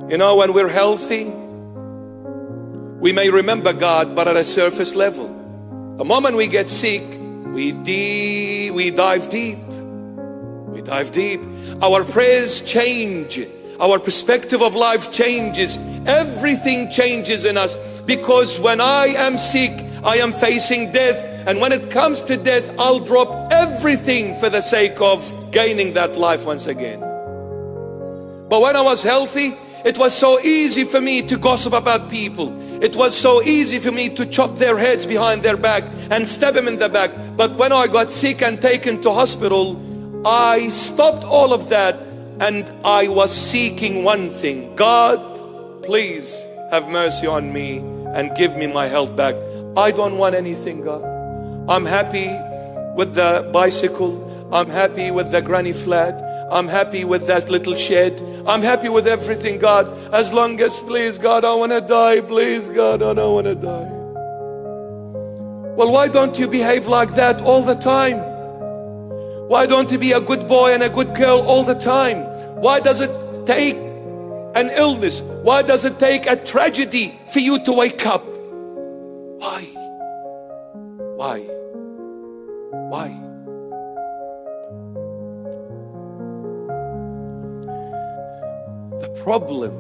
You know, when we're healthy, we may remember God, but at a surface level. The moment we get sick, we dive deep. We dive deep. Our prayers change. Our perspective of life changes. Everything changes in us, because when I am sick, I am facing death. And when it comes to death, I'll drop everything for the sake of gaining that life once again. But when I was healthy, it was so easy for me to gossip about people. It was so easy for me to chop their heads behind their back and stab them in the back. But when I got sick and taken to hospital, I stopped all of that, and I was seeking one thing. God, please have mercy on me and give me my health back. I don't want anything, God. I'm happy with the bicycle. I'm happy with the granny flat. I'm happy with that little shed. I'm happy with everything, God. As long as, please, God, I want to die. Please, God, I don't want to die. Well, why don't you behave like that all the time? Why don't you be a good boy and a good girl all the time? Why does it take an illness? Why does it take a tragedy for you to wake up? Why? Why? Why? The problem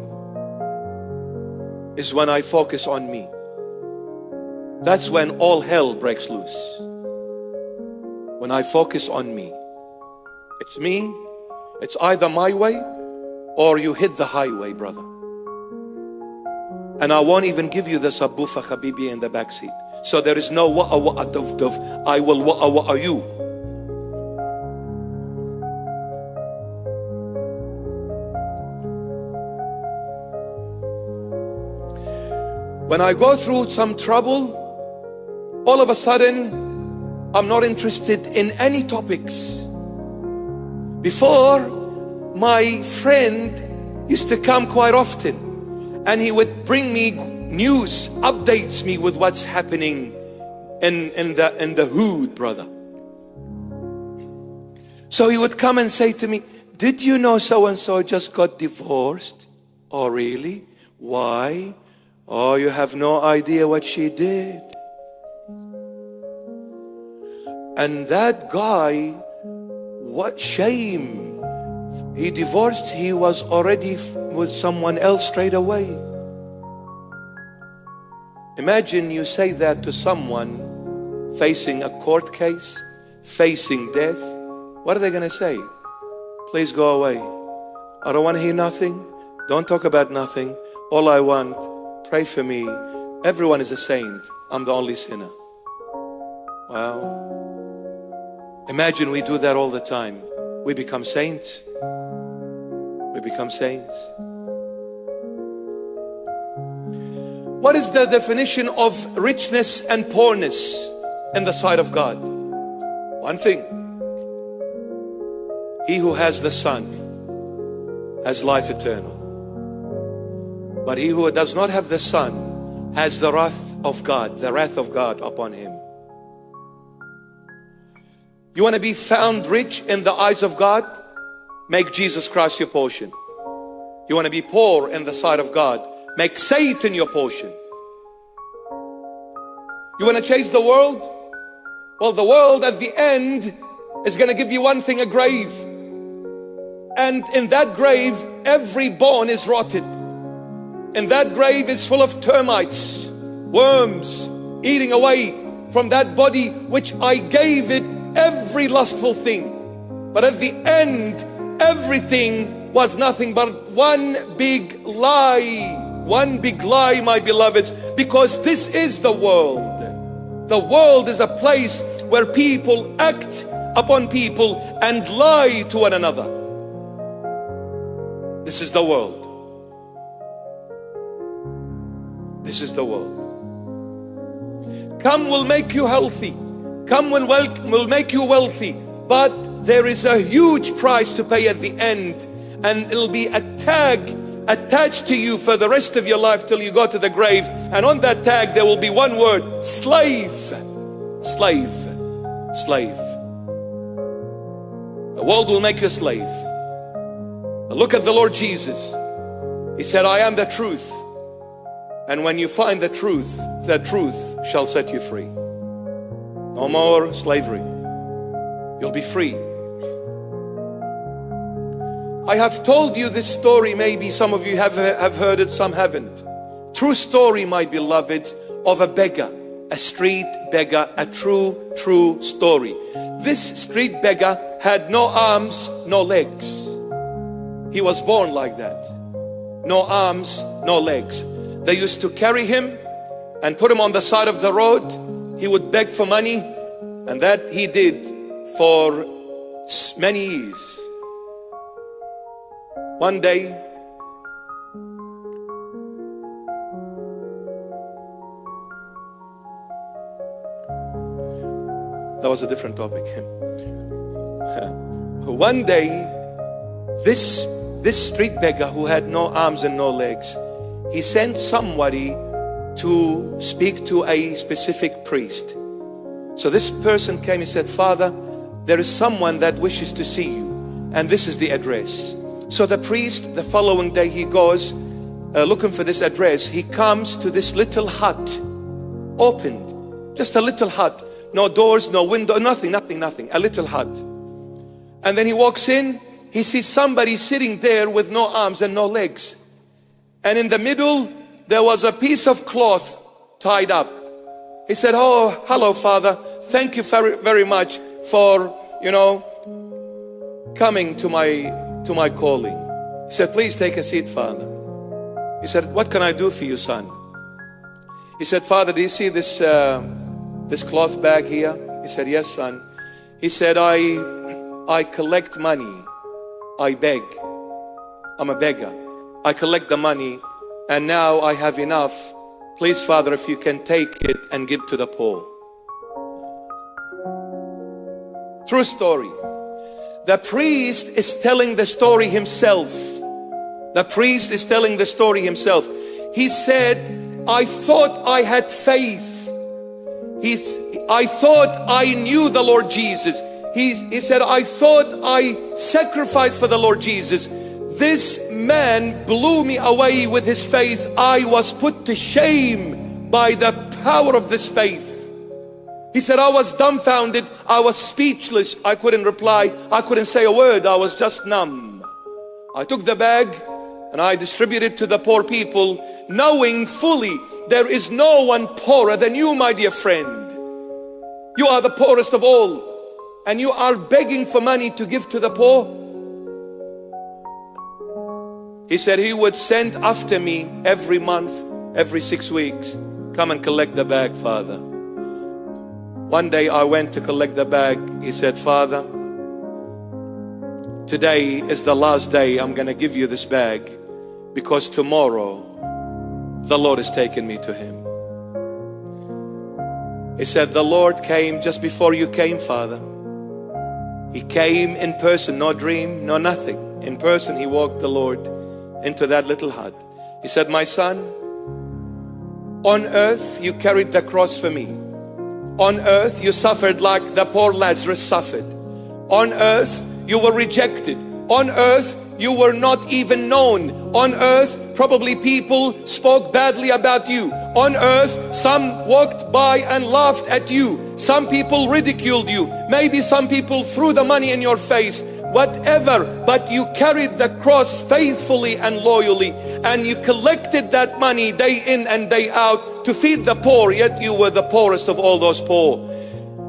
is when I focus on me. That's when all hell breaks loose. When I focus on me. It's me. It's either my way or you hit the highway, brother. And I won't even give you the saboofa habibi in the back seat. So there is no wa'a wa'a dov dov. I will wa'a wa'a you. When I go through some trouble, all of a sudden, I'm not interested in any topics. Before, my friend used to come quite often, and he would bring me news, updates me with what's happening in the hood, brother. So he would come and say to me, did you know so-and-so just got divorced? Oh, really? Why? Oh, you have no idea what she did. And that guy, what shame. He divorced, he was already with someone else straight away. Imagine you say that to someone facing a court case, facing death. What are they going to say? Please go away. I don't want to hear nothing. Don't talk about nothing. All I want, pray for me. Everyone is a saint. I'm the only sinner. Wow. Imagine we do that all the time. We become saints. We become saints. What is the definition of richness and poorness in the sight of God? One thing. He who has the Son has life eternal. But he who does not have the Son has the wrath of God upon him. You want to be found rich in the eyes of God? Make Jesus Christ your portion. You want to be poor in the sight of God? Make Satan your portion. You want to chase the world? Well, the world at the end is going to give you one thing, a grave. And in that grave, every bone is rotted. And that grave is full of termites, worms, eating away from that body which I gave it every lustful thing. But at the end, everything was nothing but one big lie. One big lie, my beloveds, because this is the world. The world is a place where people act upon people and lie to one another. This is the world. This is the world. Come will make you healthy. Come will make you wealthy. But there is a huge price to pay at the end. And it'll be a tag attached to you for the rest of your life till you go to the grave. And on that tag there will be one word: slave. Slave. Slave. The world will make you a slave. But look at the Lord Jesus. He said, I am the truth. And when you find the truth shall set you free. No more slavery. You'll be free. I have told you this story. Maybe some of you have heard it, some haven't. True story, my beloved, of a beggar, a street beggar, a true story. This street beggar had no arms, no legs. He was born like that. No arms, no legs. They used to carry him and put him on the side of the road. He would beg for money, and that he did for many years. One day, that was a different topic. One day, this street beggar who had no arms and no legs, he sent somebody to speak to a specific priest. So this person came and said, Father, there is someone that wishes to see you, and this is the address. So the priest, the following day, he goes looking for this address. He comes to this little hut, opened, just a little hut. No doors, no window, nothing, a little hut. And then he walks in, he sees somebody sitting there with no arms and no legs. And in the middle, there was a piece of cloth tied up. He said, oh, hello, Father. Thank you very, very much for, coming to my calling. He said, please take a seat, Father. He said, what can I do for you, son? He said, Father, do you see this cloth bag here? He said, yes, son. He said, I collect money. I beg. I'm a beggar. I collect the money, and now I have enough. Please, Father, if you can take it and give to the poor. True story. The priest is telling the story himself. The priest is telling the story himself. He said, I thought I had faith. I thought I knew the Lord Jesus. He said, I thought I sacrificed for the Lord Jesus. This man blew me away with his faith. I was put to shame by the power of this faith. He said, I was dumbfounded. I was speechless. I couldn't reply. I couldn't say a word. I was just numb. I took the bag and I distributed to the poor people, knowing fully there is no one poorer than you, my dear friend. You are the poorest of all, and you are begging for money to give to the poor. He said he would send after me every month, every 6 weeks. Come and collect the bag, Father. One day I went to collect the bag. He said, Father, today is the last day I'm going to give you this bag, because tomorrow the Lord has taken me to Him. He said, the Lord came just before you came, Father. He came in person, no dream, no nothing. In person, He walked the Lord into that little hut. He said, my son, on earth you carried the cross for me. On earth you suffered like the poor Lazarus suffered. On earth you were rejected. On earth you were not even known. On earth probably people spoke badly about you. On earth some walked by and laughed at you. Some people ridiculed you. Maybe some people threw the money in your face. Whatever, but you carried the cross faithfully and loyally, and you collected that money day in and day out to feed the poor, yet you were the poorest of all those poor.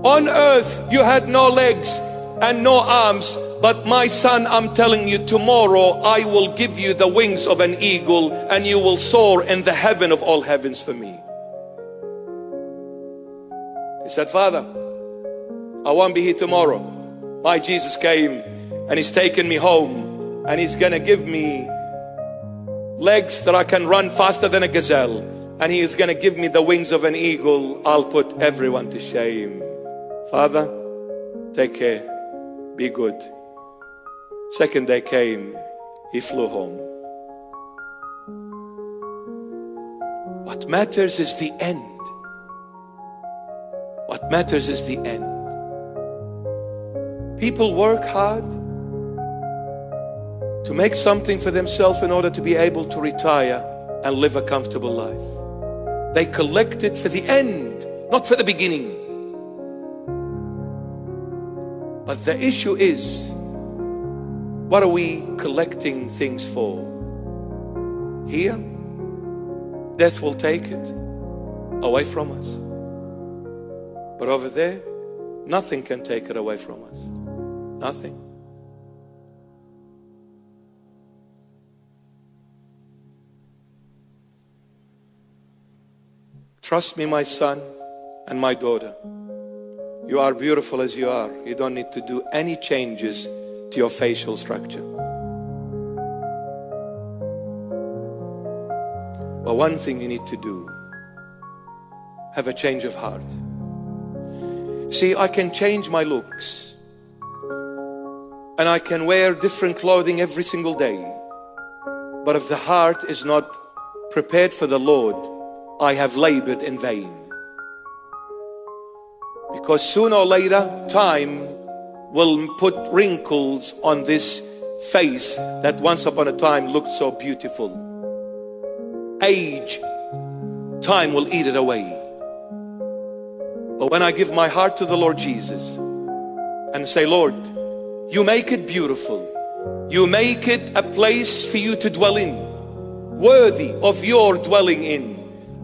On earth you had no legs and no arms, but my son, I'm telling you, tomorrow I will give you the wings of an eagle, and you will soar in the heaven of all heavens for me. He said, Father, I won't be here tomorrow. My Jesus came and He's taken me home, and He's gonna give me legs that I can run faster than a gazelle, and He is gonna give me the wings of an eagle. I'll put everyone to shame. Father, take care, be good. Second day came, he flew home. What matters is the end. What matters is the end. People work hard to make something for themselves in order to be able to retire and live a comfortable life. They collect it for the end, not for the beginning. But the issue is, what are we collecting things for? Here, death will take it away from us. But over there, nothing can take it away from us. Nothing. Trust me, my son and my daughter. You are beautiful as you are. You don't need to do any changes to your facial structure. But one thing you need to do, have a change of heart. See, I can change my looks and I can wear different clothing every single day. But if the heart is not prepared for the Lord, I have labored in vain. Because sooner or later, time will put wrinkles on this face that once upon a time looked so beautiful. Age, time will eat it away. But when I give my heart to the Lord Jesus and say, Lord, you make it beautiful. You make it a place for you to dwell in, worthy of your dwelling in.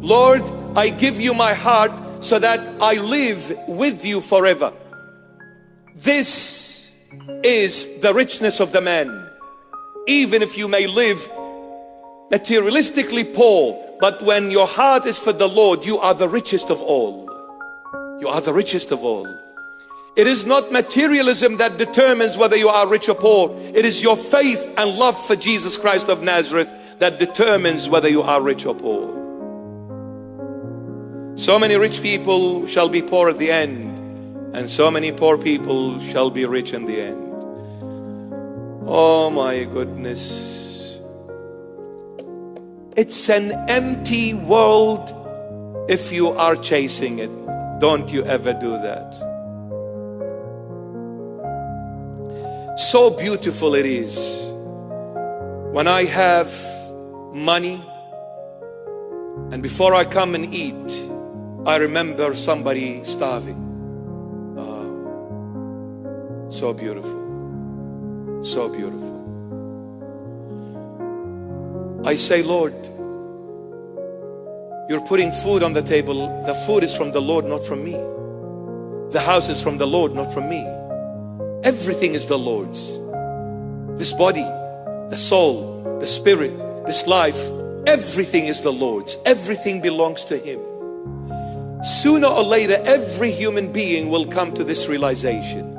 Lord, I give you my heart so that I live with you forever. This is the richness of the man. Even if you may live materialistically poor, but when your heart is for the Lord, you are the richest of all. You are the richest of all. It is not materialism that determines whether you are rich or poor. It is your faith and love for Jesus Christ of Nazareth that determines whether you are rich or poor. So many rich people shall be poor at the end, and so many poor people shall be rich in the end. Oh my goodness. It's an empty world if you are chasing it. Don't you ever do that. So beautiful it is when I have money and before I come and eat, I remember somebody starving. Oh, so beautiful. So beautiful. I say, Lord, you're putting food on the table. The food is from the Lord, not from me. The house is from the Lord, not from me. Everything is the Lord's. This body, the soul, the spirit, this life, everything is the Lord's. Everything belongs to Him. Sooner or later, every human being will come to this realization.